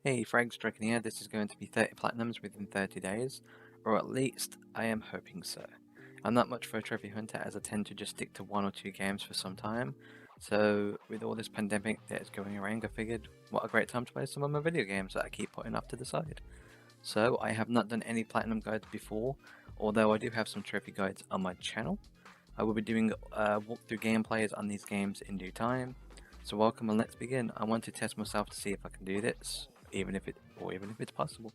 Hey, Fragstraken here. This is going to be 30 platinums within 30 days, or at least I am hoping so. I'm not much for a trophy hunter as I tend to just stick to one or two games for some time, so with all this pandemic that's going around, I figured what a great time to play some of my video games that I keep putting off to the side. So I have not done any platinum guides before, although I do have some trophy guides on my channel. I will be doing walkthrough gameplays on these games in due time. So welcome and let's begin. I want to test myself to see if I can do this, even if it's possible.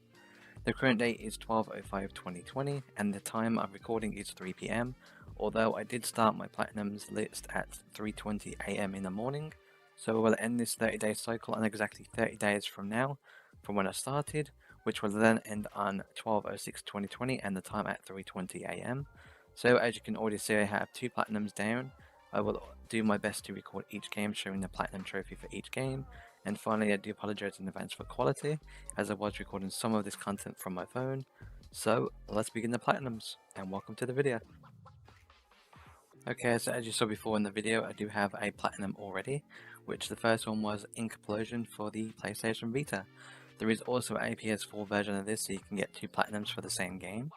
The current date is 12/05/2020 and the time of recording is 3 PM, although I did start my platinums list at 3:20 AM in the morning, so we'll end this 30-day cycle on exactly 30 days from now, from when I started, which will then end on 12/06/2020 and the time at 3:20 AM. So as you can already see, I have 2 platinums down. I will do my best to record each game showing the platinum trophy for each game. And finally, I do apologize in advance for quality, as I was recording some of this content from my phone. So let's begin the platinums, and welcome to the video. Okay, so as you saw before in the video, I do have a platinum already, which the first one was Implosion for the PlayStation Vita. There is also a PS4 version of this, so you can get 2 platinums for the same game.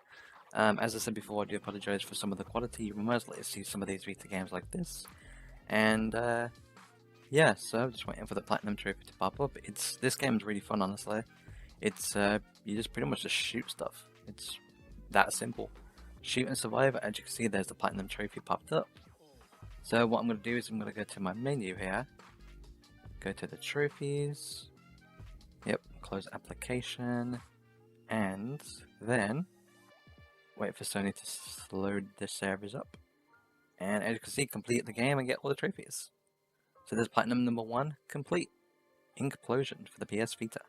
As I said before, I do apologize for some of the quality. You will most likely see some of these Vita games like this. And yeah, so I'm just waiting for the platinum trophy to pop up. This game is really fun, honestly. It's you just pretty much just shoot stuff. It's that simple. Shoot and survive. As you can see, there's the platinum trophy popped up. So what I'm going to do is I'm going to go to my menu here. Go to the trophies. Yep, close application. And then wait for Sony to load the servers up. And as you can see, complete the game and get all the trophies. So there's platinum number 1, complete. Implosion for the PS Vita.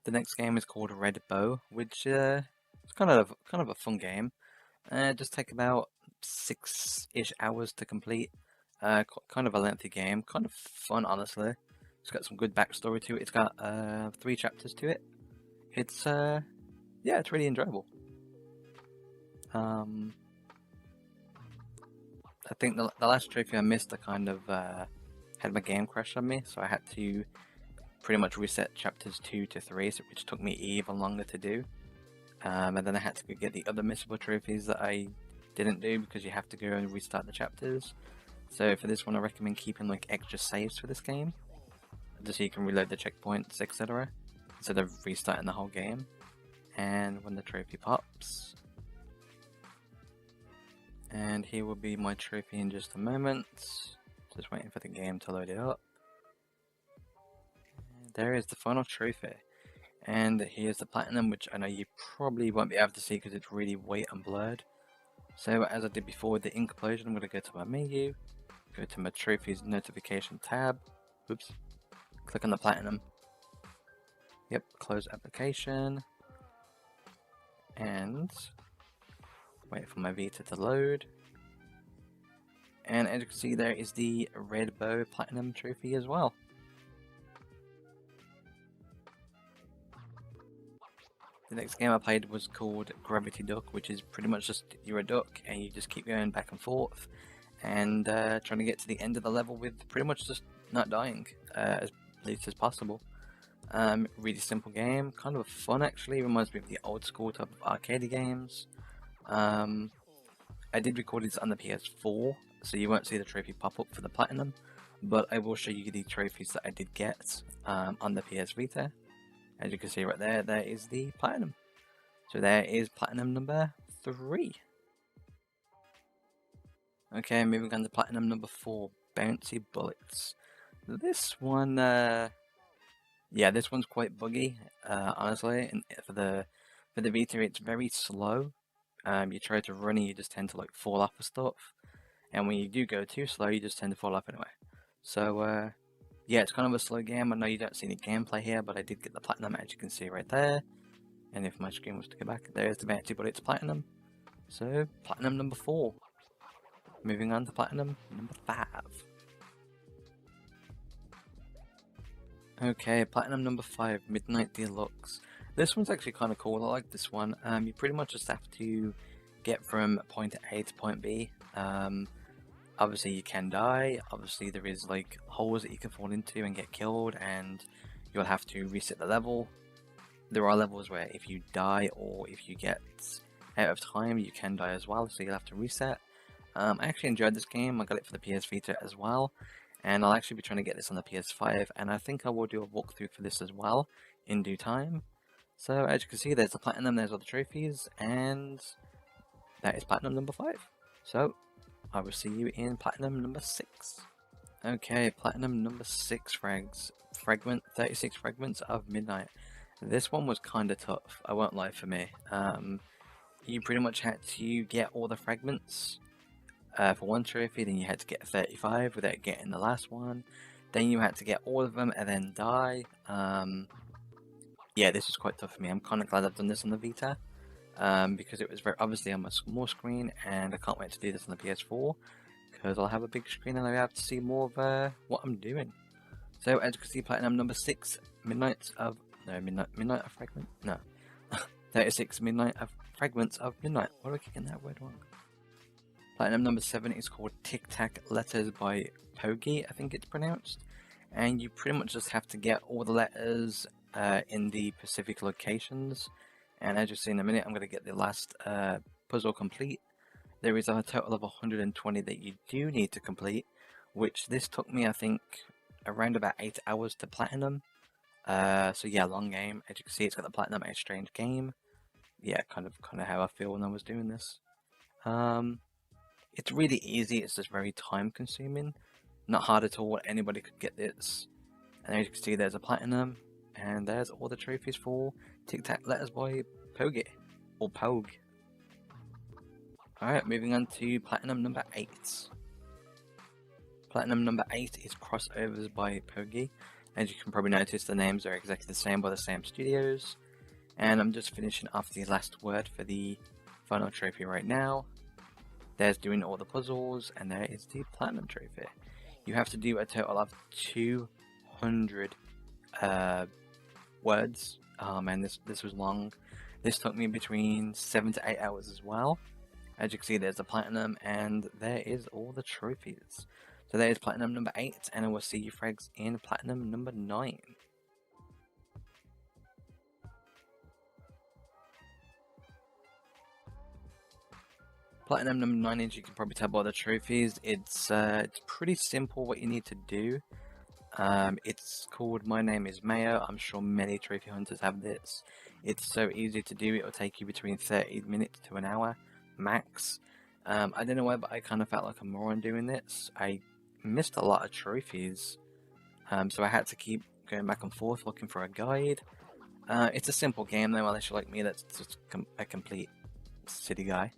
The next game is called Red Bow, which is kind of a fun game. Just take about 6-ish hours to complete. Kind of a lengthy game, kind of fun, honestly. It's got some good backstory to it. It's got 3 chapters to it. It's yeah, it's really enjoyable. I think the last trophy I missed, I kind of had my game crash on me, so I had to pretty much reset chapters 2 to 3, which took me even longer to do. And then I had to get the other missable trophies that I didn't do because you have to go and restart the chapters. So for this one, I recommend keeping like extra saves for this game, just so you can reload the checkpoints, etc., instead of restarting the whole game. And when the trophy pops, and here will be my trophy in just a moment. Just waiting for the game to load it up. And there is the final trophy. And here's the platinum, which I know you probably won't be able to see because it's really white and blurred. So as I did before with the Implosion, I'm going to go to my menu, go to my trophies notification tab. Oops. Click on the platinum. Yep, close application. And wait for my Vita to load. And as you can see, there is the Red Bow Platinum Trophy as well. The next game I played was called Gravity Duck, which is pretty much just you're a duck and you just keep going back and forth and trying to get to the end of the level with pretty much just not dying as least as possible. Really simple game, kind of fun actually, reminds me of the old school type of arcade games. I did record this on the PS4, so you won't see the trophy pop up for the platinum, but I will show you the trophies that I did get on the PS Vita. As you can see right there, there is the platinum. So there is platinum number 3. Okay, moving on to platinum number 4, Bouncy Bullets. This one, yeah, this one's quite buggy, honestly. And for the Vita, it's very slow. You try to run and you just tend to like fall off of stuff, and when you do go too slow, you just tend to fall off anyway. So yeah, it's kind of a slow game. I know you don't see any gameplay here, but I did get the platinum, as you can see right there. And if my screen was to go back, there's the Bouncy Bullets platinum. So platinum number 4. Moving on to platinum number 5. Okay, platinum number 5, Midnight Deluxe. This one's actually kind of cool. I like this one. You pretty much just have to get from point A to point B. Obviously you can die. Obviously there is like holes that you can fall into and get killed, and you'll have to reset the level. There are levels where if you die or if you get out of time, you can die as well, so you'll have to reset. I actually enjoyed this game. I got it for the PS Vita as well, and I'll actually be trying to get this on the PS5, and I think I will do a walkthrough for this as well in due time. So as you can see, there's the platinum, there's all the trophies, and that is platinum number 5. So I will see you in platinum number 6. Okay, platinum number 6 fragment 36 fragments of midnight. This one was kind of tough, I won't lie for me. You pretty much had to get all the fragments for one trophy, then you had to get 35 without getting the last one. Then you had to get all of them and then die. Yeah, this was quite tough for me. I'm kind of glad I've done this on the Vita, because it was very obviously on a small screen, and I can't wait to do this on the PS4 because I'll have a big screen and I'll have to see more of what I'm doing. So as you can see, platinum number 6, midnight of fragment, no, 36 midnight of fragments of midnight. Why do I keep getting that word wrong? Platinum number 7 is called Tic Tac Letters by Pogi, I think it's pronounced, and you pretty much just have to get all the letters in the specific locations. And as you'll see in a minute, I'm going to get the last puzzle complete. There is a total of 120 that you do need to complete, which this took me, I think, around about 8 hours to platinum. So yeah, long game. As you can see, it's got the platinum, a strange game. Yeah, kind of how I feel when I was doing this. It's really easy. It's just very time consuming. Not hard at all. Anybody could get this. And as you can see, there's a platinum, and there's all the trophies for Tic Tac Letters by Pogi, or Pogue. Alright, moving on to platinum number 8. Platinum number 8 is Crossovers by Pogi. As you can probably notice, the names are exactly the same by the same studios. And I'm just finishing off the last word for the final trophy right now. There's doing all the puzzles, and there is the platinum trophy. You have to do a total of 200 words. Oh man, this was long. This took me between 7 to 8 hours as well. As you can see, there's the platinum, and there is all the trophies. So there's platinum number 8, and I will see you frags in platinum number 9. Platinum number 9, as you can probably tell by the trophies, it's pretty simple what you need to do. It's called My Name is Mayo. I'm sure many trophy hunters have this. It's so easy to do. It will take you between 30 minutes to an hour max. I don't know why, but I kind of felt like a moron doing this. I missed a lot of trophies, so I had to keep going back and forth looking for a guide. It's a simple game though, unless you're like me, that's just a complete city guy.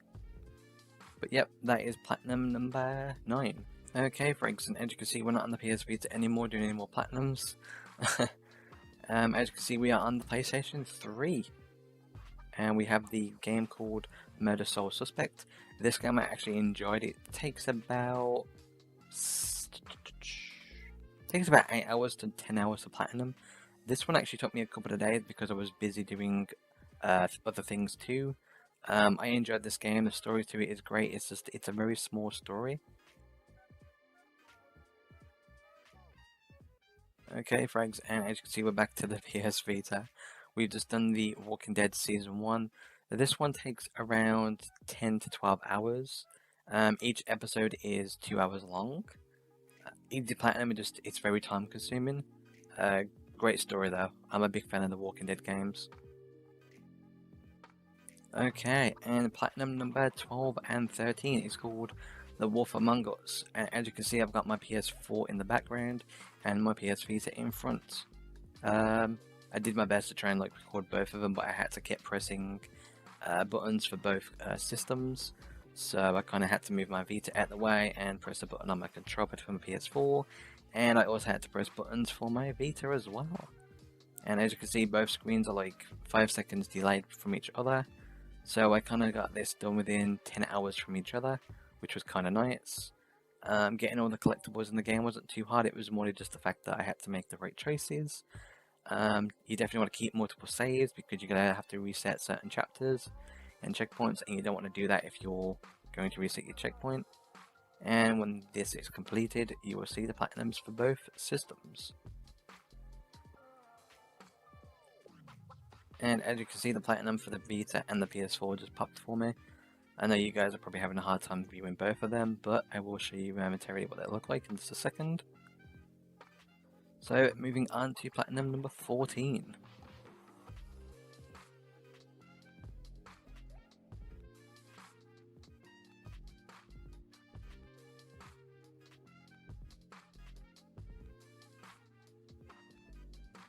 But yep, that is platinum number 9. Okay, for example, as you can see, we're not on the PS Vita anymore doing any more platinums. As you can see, we are on the PlayStation 3. And we have the game called Murder Soul Suspect. This game I actually enjoyed. It takes about 8 hours to 10 hours to platinum. This one actually took me a couple of days because I was busy doing other things too. I enjoyed this game. The story to it is great. It's a very small story. Okay, frags, and as you can see, we're back to the PS Vita. We've just done the Walking Dead Season 1. This one takes around 10 to 12 hours. Each episode is 2 hours long. Easy platinum, it's very time consuming. Great story though. I'm a big fan of the Walking Dead games. Okay, and platinum number 12 and 13 is called The Wolf Among Us. And as you can see, I've got my PS4 in the background and my PS Vita in front. I did my best to try and record both of them, but I had to keep pressing buttons for both systems. So I kind of had to move my Vita out of the way and press a button on my controller for my PS4. And I also had to press buttons for my Vita as well. And as you can see, both screens are like 5 seconds delayed from each other. So I kind of got this done within 10 hours from each other, which was kind of nice. Getting all the collectibles in the game wasn't too hard. It was more just the fact that I had to make the right choices. You definitely want to keep multiple saves because you're going to have to reset certain chapters and checkpoints, and you don't want to do that if you're going to reset your checkpoint. And when this is completed, you will see the platinums for both systems. And as you can see, the platinum for the Vita and the PS4 just popped for me. I know you guys are probably having a hard time viewing both of them, but I will show you momentarily what they look like in just a second. So, moving on to platinum number 14.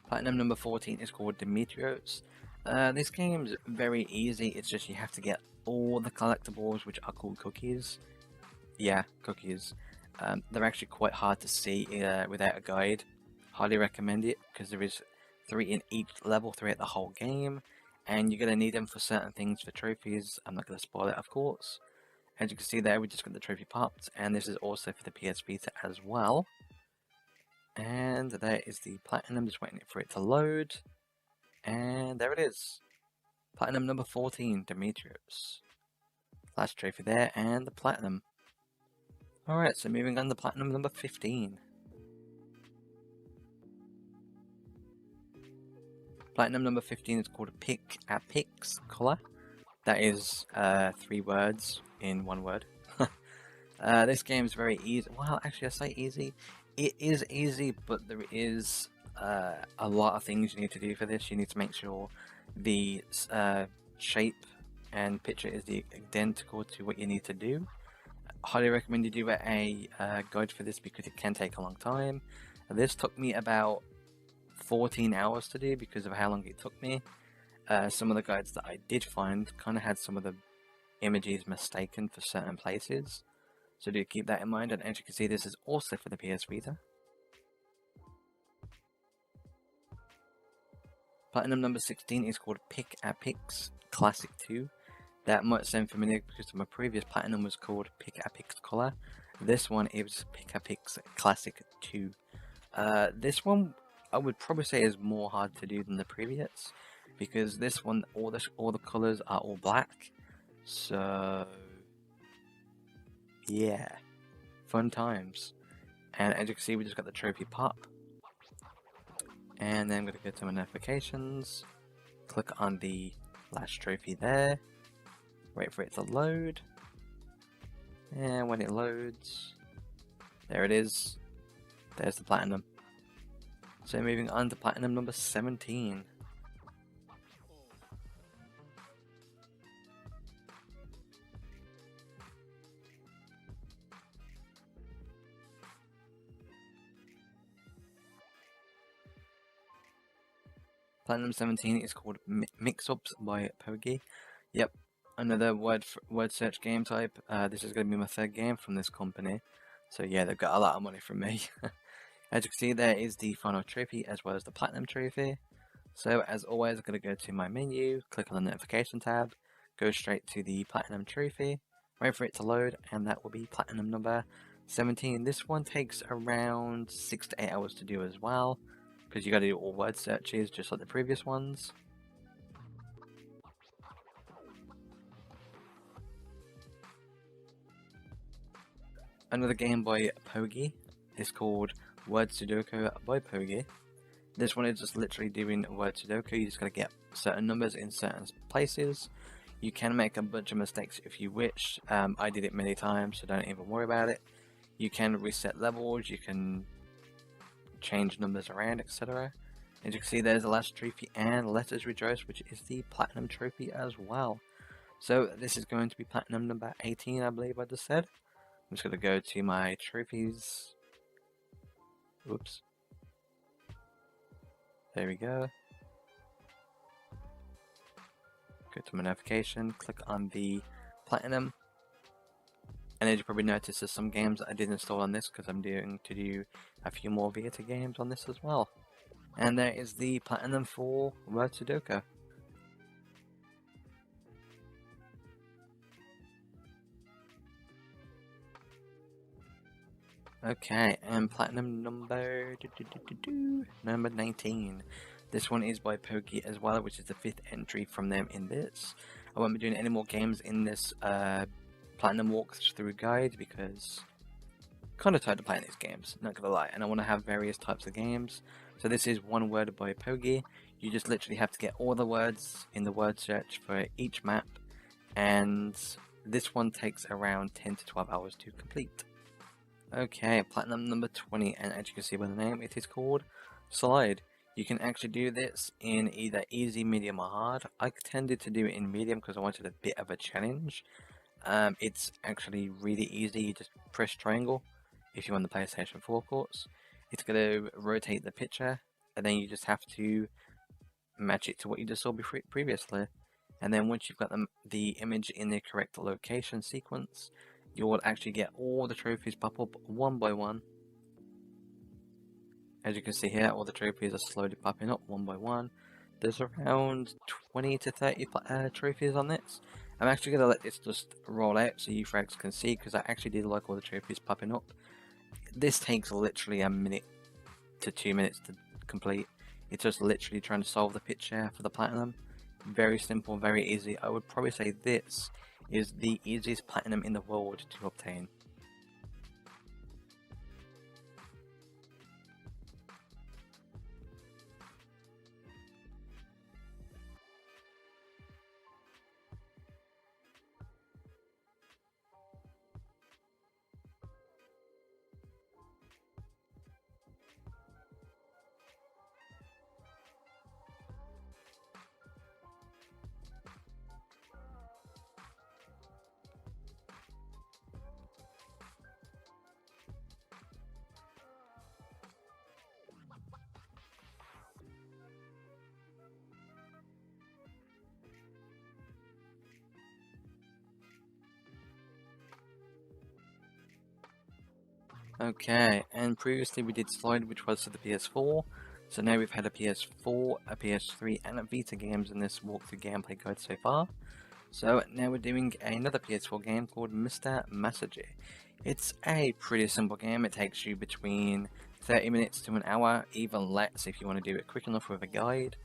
Platinum number 14 is called Demetrios. This game's very easy, it's just you have to get all the collectibles, which are called cookies. Yeah, cookies. They're actually quite hard to see without a guide. Highly recommend it, because there is 3 in each level throughout the whole game, and you're going to need them for certain things for trophies. I'm not going to spoil it, of course. As you can see there, we just got the trophy popped, and this is also for the PS Vita as well. And there is the platinum, just waiting for it to load. And there it is. Platinum number 14, Demetrios. Last trophy there, and the platinum. Alright, so moving on to platinum number 15. Platinum number 15 is called Pick a Pix Color. That is 3 words in 1 word. This game is very easy. Well, actually, I say easy. It is easy, but there is a lot of things you need to do for this. You need to make sure the shape and picture is identical to what you need to do. Highly recommend you do a guide for this, because it can take a long time. This took me about 14 hours to do because of how long it took me. Some of the guides that I did find kind of had some of the images mistaken for certain places, so do keep that in mind. And as you can see, this is also for the PS Vita. Platinum number 16 is called Pick a Pix Classic 2. That might sound familiar because my previous platinum was called Pick a Pix Color. This one is Pick a Pix Classic 2. This one I would probably say is more hard to do than the previous, because this one all the colors are all black. So yeah, fun times. And as you can see, we just got the trophy pop. And then I'm going to go to my notifications, click on the last trophy there, wait for it to load, and when it loads, there it is, there's the platinum. So moving on to platinum number 17. Platinum 17 is called Mix-Ups by Pogi. Yep, another word search game type. This is going to be my 3rd game from this company. So yeah, they've got a lot of money from me. As you can see, there is the final trophy as well as the platinum trophy. So as always, I'm going to go to my menu, click on the notification tab, go straight to the platinum trophy, wait for it to load, and that will be platinum number 17. This one takes around 6 to 8 hours to do as well, because you got to do all word searches just like the previous ones. Another game by Pogi is called Word Sudoku by Pogi. This one is just literally doing word Sudoku. You just gotta get certain numbers in certain places. You can make a bunch of mistakes if you wish. I did it many times, so don't even worry about it. You can reset levels, you can change numbers around, etc. As you can see, there's the last trophy and Letters Rejoice, which is the platinum trophy as well. So this is going to be platinum number 18, I believe I just said. I'm just going to go to my trophies. Oops. There we go. Go to my notification, click on the platinum. And as you probably noticed, there's some games that I did install on this because I'm doing to do a few more Vita games on this as well. And there is the platinum for Word Sudoku. Okay, and platinum number number 19. This one is by Pogi as well, which is the 5th entry from them in this. I won't be doing any more games in this platinum walkthrough guide because I'm kind of tired of playing these games, not gonna lie, and I want to have various types of games. So this is one word by Pogi. You just literally have to get all the words in the word search for each map, and this one takes around 10 to 12 hours to complete. Okay, platinum number 20, and as you can see by the name, it is called Slide. You can actually do this in either easy, medium, or hard. I tended to do it in medium because I wanted a bit of a challenge. It's actually really easy. You just press triangle if you're on the PlayStation 4, of course. It's going to rotate the picture, and then you just have to match it to what you just saw previously. And then once you've got the image in the correct location sequence, you will actually get all the trophies pop up one by one. As you can see here, all the trophies are slowly popping up one by one. There's around 20 to 30 trophies on this. I'm actually going to let this just roll out so you folks can see, because I actually did like all the trophies popping up. This takes literally a minute to 2 minutes to complete. It's just literally trying to solve the picture for the platinum. Very simple, very easy. I would probably say this is the easiest platinum in the world to obtain. Okay, and previously we did Slide, which was for the PS4. So now we've had a PS4, a PS3, and a Vita games in this walkthrough gameplay guide so far. So now we're doing another PS4 game called Mr. Massage. It's a pretty simple game. It takes you between 30 minutes to an hour, even less if you want to do it quick enough with a guide.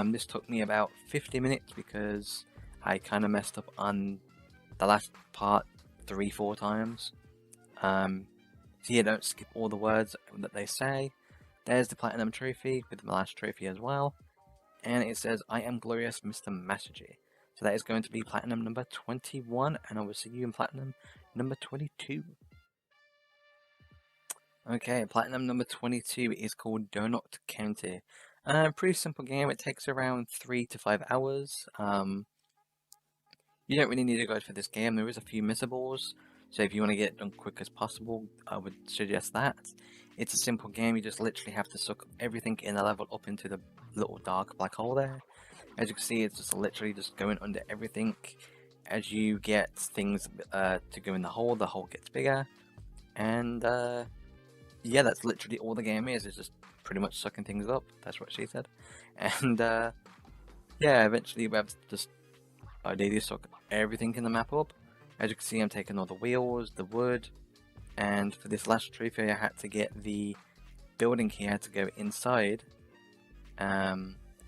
This took me about 50 minutes because I kind of messed up on the last part 3-4 times. So yeah, don't skip all the words that they say. There's the platinum trophy with the last trophy as well. And it says, I am glorious Mr. Massage. So that is going to be platinum number 21, and I will see you in platinum number 22. Okay, platinum number 22 is called Donut County. Pretty simple game. It takes around 3 to 5 hours. You don't really need a guide for this game. There is a few missables, so if you want to get it done quick as possible, I would suggest that. It's a simple game. You just literally have to suck everything in the level up into the little dark black hole there. As you can see, it's just literally just going under everything. As you get things to go in the hole gets bigger. And yeah, that's literally all the game is. It's just pretty much sucking things up. That's what she said. And yeah, eventually we have to just ideally suck everything in the map up. As you can see, I'm taking all the wheels, the wood, and for this last trophy I had to get the building here to go inside. As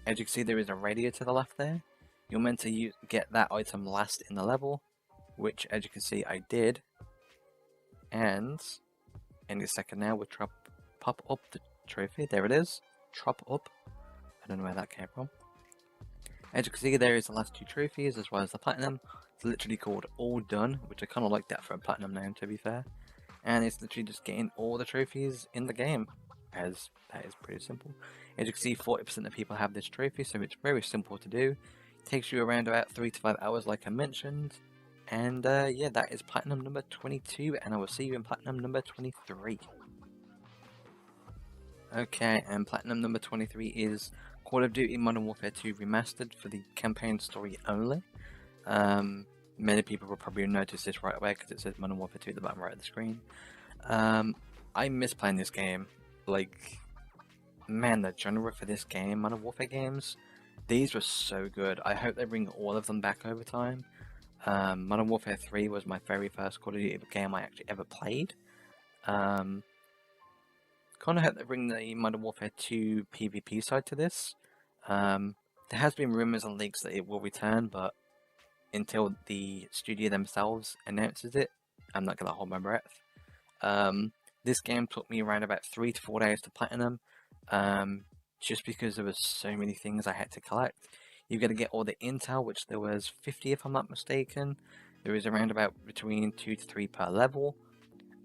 you can see, there is a radio to the left there. You're meant to get that item last in the level, which as you can see I did. And in a second now we'll pop up the trophy. There it is. Chop up. I don't know where that came from. As you can see, there is the last 2 trophies as well as the platinum. It's literally called All Done, which I kind of like that for a platinum name, to be fair. And it's literally just getting all the trophies in the game, as that is pretty simple. As you can see, 40% of people have this trophy, so it's very simple to do. It takes you around about 3 to 5 hours, like I mentioned. And yeah, that is platinum number 22, and I will see you in platinum number 23. Okay, and platinum number 23 is Call of Duty Modern Warfare 2 Remastered for the campaign story only. Many people will probably notice this right away because it says Modern Warfare 2 at the bottom right of the screen. I miss playing this game. Like, man, the genre for this game, Modern Warfare games, these were so good. I hope they bring all of them back over time. Modern Warfare 3 was my very first Call of Duty game I actually ever played. Kind of hope they bring the Modern Warfare 2 PvP side to this. There has been rumors and leaks that it will return, but until the studio themselves announces it, I'm not going to hold my breath. This game took me around about 3 to 4 days to platinum. just because there was so many things I had to collect. You've got to get all the intel, which there was 50 if I'm not mistaken. There is around about between 2 to 3 per level.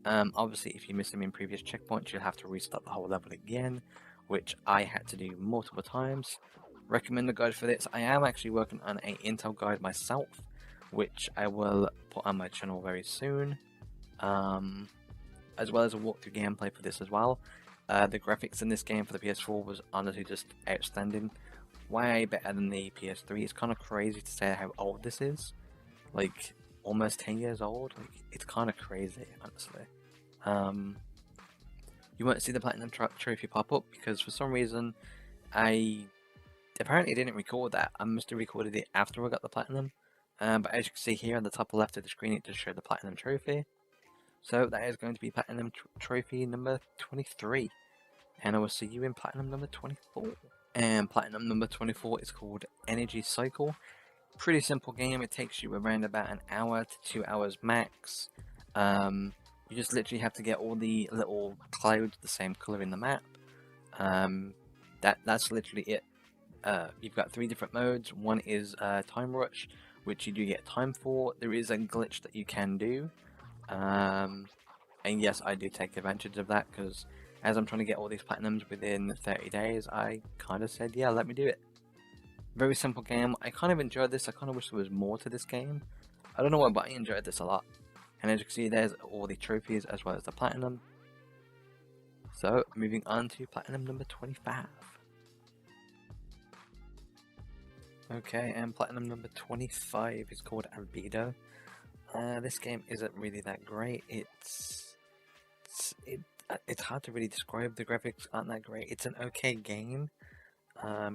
Obviously, if you miss them in previous checkpoints, you'll have to restart the whole level again, which I had to do multiple times. Recommend the guide for this. I am actually working on an intel guide myself, which I will put on my channel very soon, as well as a walkthrough gameplay for this as well. The graphics in this game for the PS4 was honestly just outstanding. Way better than the PS3. It's kind of crazy to say how old this is. Like, almost 10 years old. Like, it's kind of crazy, honestly. You won't see the Platinum Trophy pop up because for some reason I apparently didn't record that. I must have recorded it after I got the Platinum. But as you can see here on the top left of the screen, it does show the Platinum Trophy. So that is going to be Platinum Trophy number 23. And I will see you in Platinum number 24. And Platinum number 24 is called Energy Cycle. Pretty simple game. It takes you around about an hour to 2 hours max. You just literally have to get all the little clouds the same color in the map. That's literally it. You've got 3 different modes. One is Time Rush, which you do get time for. There is a glitch that you can do. And yes, I do take advantage of that because as I'm trying to get all these platinums within 30 days, I kind of said, yeah, let me do it. Very simple game. I kind of enjoyed this. I kind of wish there was more to this game. I don't know why, but I enjoyed this a lot. And as you can see, there's all the trophies as well as the platinum. So, moving on to Platinum number 25. Okay, and Platinum number 25 is called Avid. This game isn't really that great. It's hard to really describe. The graphics aren't that great. It's an okay game.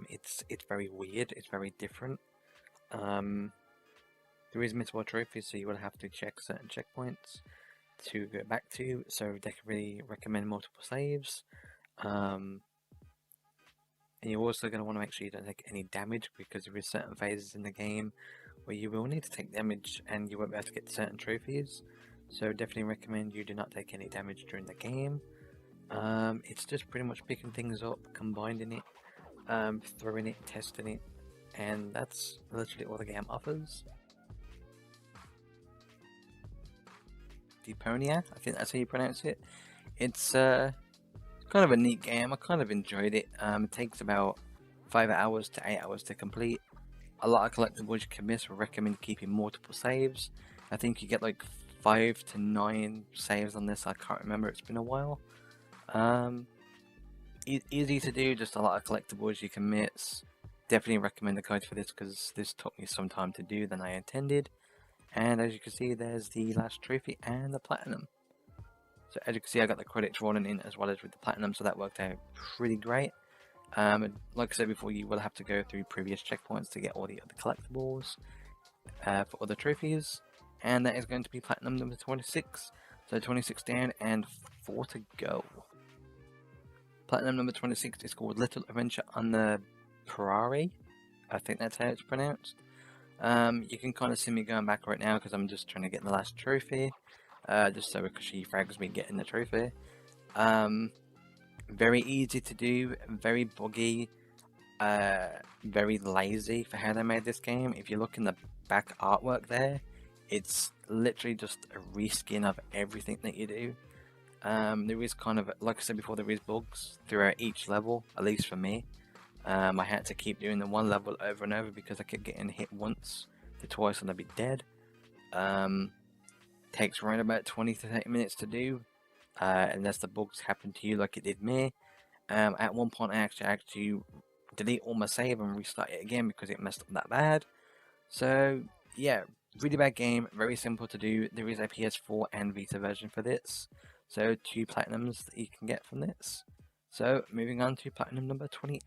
It's very weird. It's very different. There is missable trophies, so you will have to check certain checkpoints to go back to. So definitely recommend multiple saves. And you're also going to want to make sure you don't take any damage because there is certain phases in the game where you will need to take damage and you won't be able to get certain trophies. So definitely recommend you do not take any damage during the game. It's just pretty much picking things up, combining it, throwing it, testing it, and that's literally all the game offers. Deponia, I think that's how you pronounce it. It's kind of a neat game. I kind of enjoyed it. It takes about 5 hours to 8 hours to complete. A lot of collectibles you can miss. We recommend keeping multiple saves. I think you get like 5 to 9 saves on this. I can't remember. It's been a while. Easy to do. Just a lot of collectibles you can miss. Definitely recommend the guide for this because this took me some time to do than I intended. And as you can see, there's the last trophy and the platinum. So as you can see, I got the credits rolling in as well as with the platinum, so that worked out pretty great. Like I said before, you will have to go through previous checkpoints to get all the other collectibles for other trophies. And that is going to be platinum number 26. So 26 down and 4 to go. Platinum number 26 is called Little Adventure on the Prairie. I think that's how it's pronounced. You can kind of see me going back right now because I'm just trying to get the last trophy. Just so she frags me getting the trophy. Very easy to do, very buggy, very lazy for how they made this game. If you look in the back artwork there, it's literally just a reskin of everything that you do. There is kind of, like I said before, there is bugs throughout each level, at least for me. I had to keep doing the one level over and over because I kept getting hit once to twice and I'd be dead. Takes around about 20 to 30 minutes to do, unless the bugs happen to you like it did me. At one point I actually had to delete all my save and restart it again because it messed up that bad. So yeah, really bad game, very simple to do. There is a PS4 and Vita version for this, so 2 platinums that you can get from this. So moving on to platinum number 28.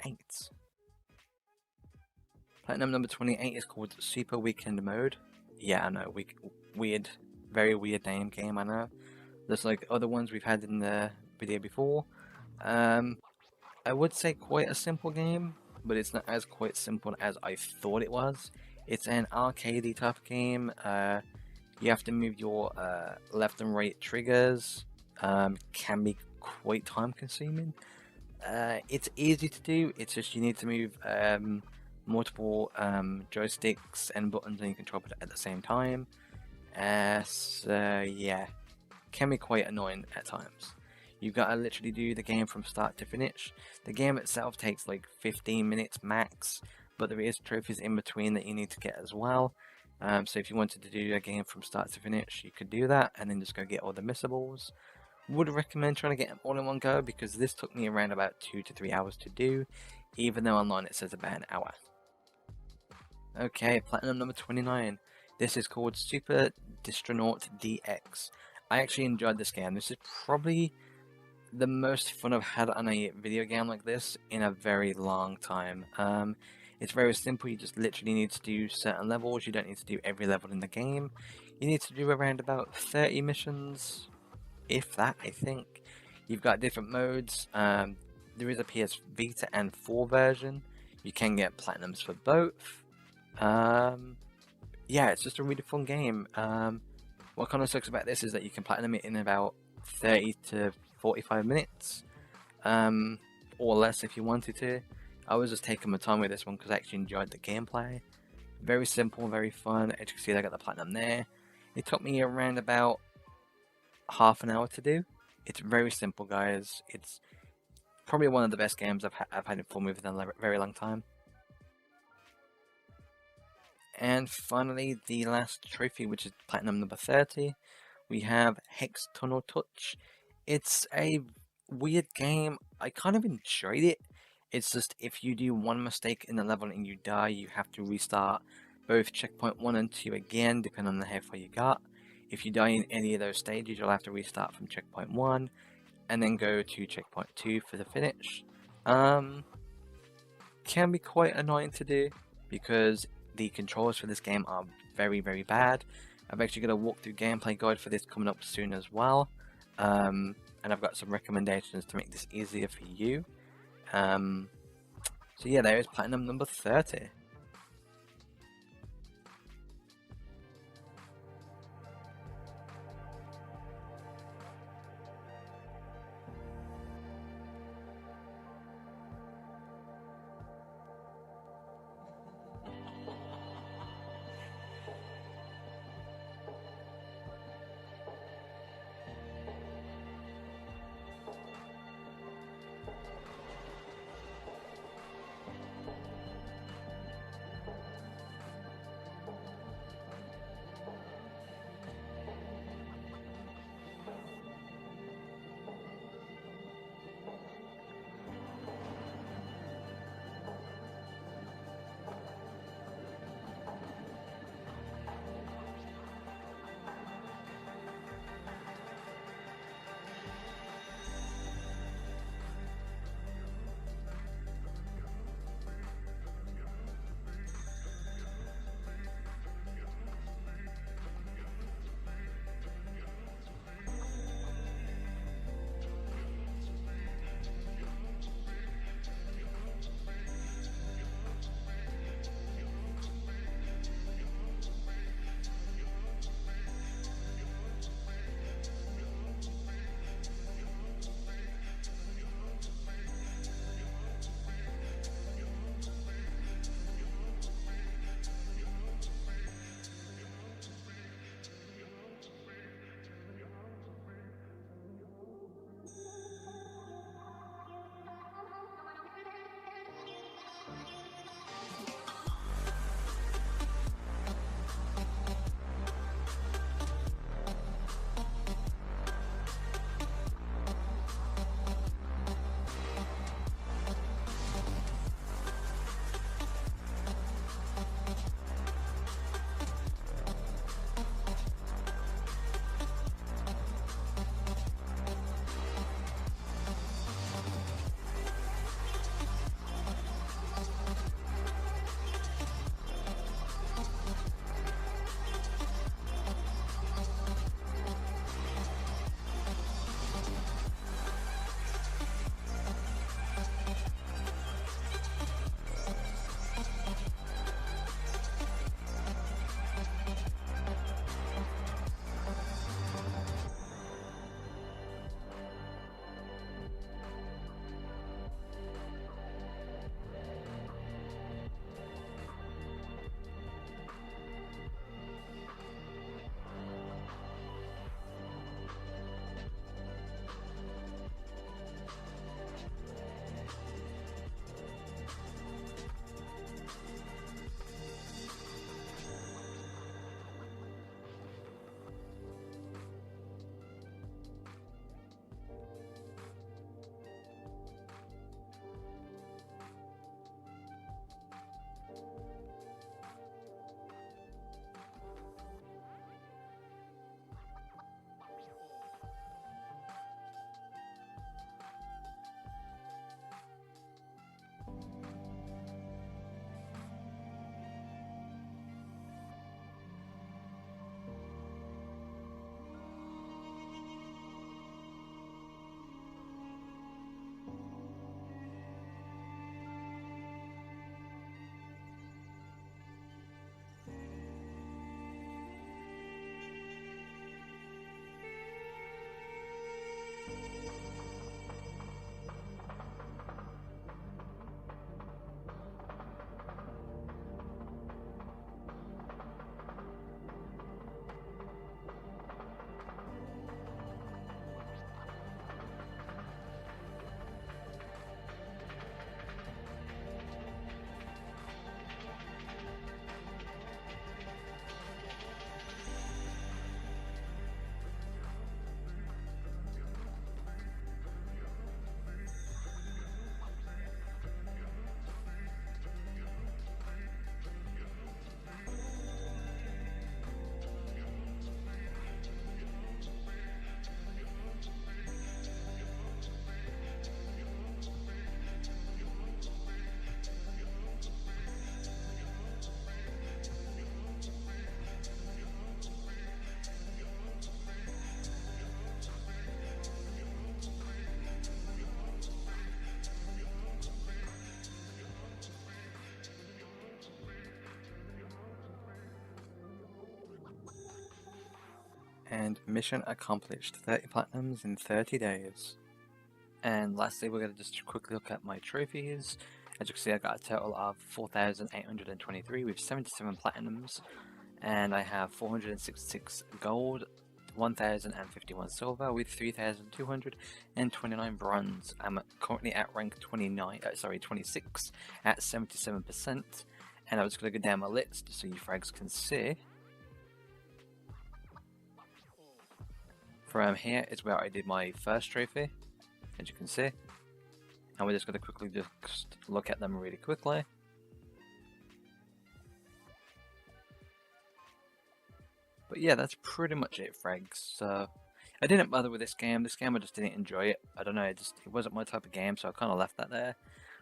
Platinum number 28 is called Super Weekend Mode. Yeah, I know, weird, very weird name game, I know. Just like other ones we've had in the video before. I would say quite a simple game, but it's not as quite simple as I thought it was. It's an arcadey type of game. You have to move your left and right triggers. Can be quite time consuming. It's easy to do. It's just you need to move multiple joysticks and buttons on your control pad at the same time. So yeah, can be quite annoying at times. You've got to literally do the game from start to finish. The game itself takes like 15 minutes max, but there is trophies in between that you need to get as well. So if you wanted to do a game from start to finish, you could do that and then just go get all the missables. Would recommend trying to get them all in one go because this took me around about 2 to 3 hours to do, even though online it says about an hour. Okay, platinum number 29. This is called Super Distronaut DX. I actually enjoyed this game. This is probably the most fun I've had on a video game like this in a very long time. It's very simple. You just literally need to do certain levels. You don't need to do every level in the game. You need to do around about 30 missions, if that, I think. You've got different modes. There is a PS Vita and 4 version. You can get platinums for both. Yeah, it's just a really fun game. What kind of sucks about this is that you can platinum it in about 30 to 45 minutes, or less if you wanted to. I was just taking my time with this one because I actually enjoyed the gameplay. Very simple, very fun. As you can see, I got the platinum there. It took me around about half an hour to do. It's very simple, guys. It's probably one of the best games I've had fun with in a very long time. And finally, the last trophy, which is platinum number 30, we have Hex Tunnel Touch. It's a weird game. I kind of enjoyed it. It's just if you do one mistake in the level and you die, you have to restart both checkpoint 1 and 2 again, depending on how far you got. If you die in any of those stages, you'll have to restart from checkpoint 1 and then go to checkpoint 2 for the finish. Can be quite annoying to do because the controls for this game are very, very bad. I've actually got a walkthrough gameplay guide for this coming up soon as well. And I've got some recommendations to make this easier for you. So yeah, there is platinum number 30. And mission accomplished, 30 platinums in 30 days. And lastly, we're going to just quickly look at my trophies. As you can see, I got a total of 4,823 with 77 platinums. And I have 466 gold, 1,051 silver with 3,229 bronze. I'm currently at rank 26 at 77%. And I was going to go down my list so you frags can see. From here is where I did my first trophy, as you can see. And we're just going to quickly just look at them really quickly. But yeah, that's pretty much it, frags. So I didn't bother with this game. This game I just didn't enjoy it. I don't know, it wasn't my type of game, so I kind of left that there,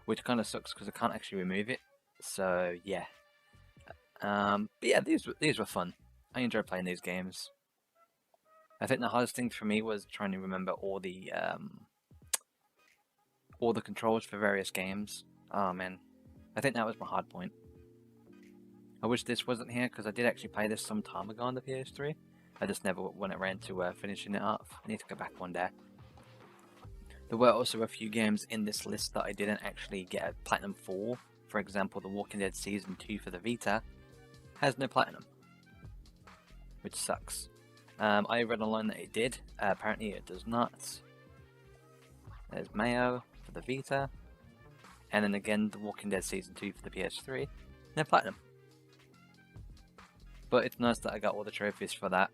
which kind of sucks because I can't actually remove it. So yeah. But yeah, these were fun. I enjoyed playing these games. I think the hardest thing for me was trying to remember all the controls for various games. Oh man, I think that was my hard point. I wish this wasn't here because I did actually play this some time ago on the PS3. I just never went around to finishing it off. I need to go back one day. There were also a few games in this list that I didn't actually get a platinum for. For example, The Walking Dead Season 2 for the Vita has no platinum, which sucks. I read online that it did. Apparently it does not. There's Mayo for the Vita. And then again, The Walking Dead Season 2 for the PS3. No platinum. But it's nice that I got all the trophies for that.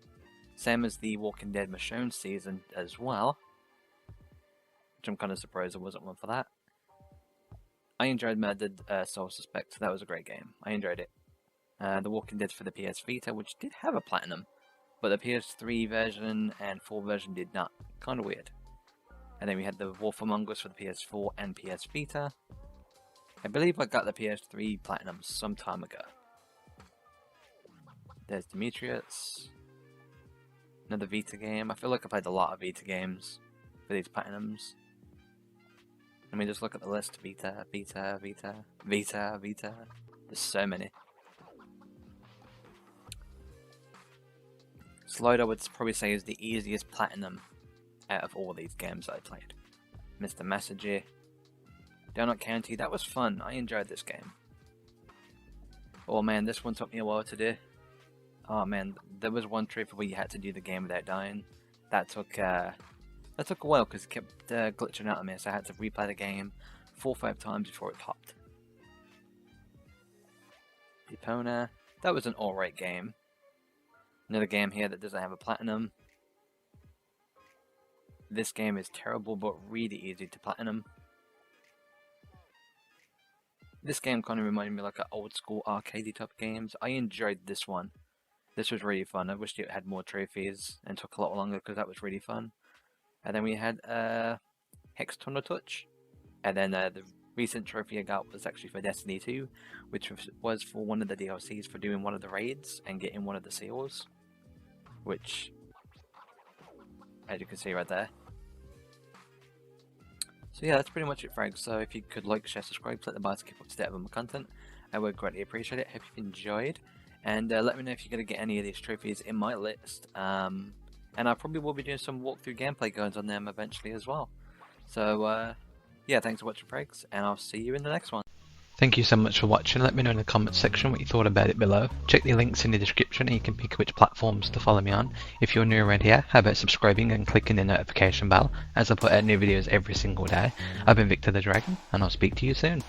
Same as the Walking Dead Michonne season as well. Which I'm kind of surprised there wasn't one for that. I enjoyed Murdered Soul Suspect, so that was a great game. I enjoyed it. The Walking Dead for the PS Vita, which did have a platinum. But the PS3 version and 4 version did not. Kind of weird. And then we had the Wolf Among Us for the PS4 and PS Vita. I believe I got the PS3 platinum some time ago. There's Demetrius. Another Vita game. I feel like I've played a lot of Vita games for these platinums. Let me just look at the list. Vita. There's so many. Slide I would probably say is the easiest platinum out of all these games I played. Mr. Messenger. Donut County. That was fun. I enjoyed this game. Oh man, this one took me a while to do. Oh man, there was one trophy where you had to do the game without dying. That took a while because it kept glitching out on me, so I had to replay the game 4 or 5 times before it popped. Epona. That was an alright game. Another game here that doesn't have a platinum. This game is terrible but really easy to platinum. This game kind of reminded me like an old school arcadey type games. I enjoyed this one. This was really fun. I wish it had more trophies and took a lot longer because that was really fun. And then we had Hex Tunnel Touch. And then the recent trophy I got was actually for Destiny 2, which was for one of the DLCs for doing one of the raids and getting one of the seals. Which, as you can see right there. So yeah, that's pretty much it, frags. So if you could like, share, subscribe, click the bell to keep up to date with my content, I would greatly appreciate it. Hope you enjoyed. And let me know if you're going to get any of these trophies in my list. And I probably will be doing some walkthrough gameplay guides on them eventually as well. So yeah, thanks for watching, frags, and I'll see you in the next one. Thank you so much for watching. Let me know in the comments section what you thought about it below. Check the links in the description and you can pick which platforms to follow me on. If you're new around here, how about subscribing and clicking the notification bell as I put out new videos every single day. I've been VictorVeloDragon and I'll speak to you soon.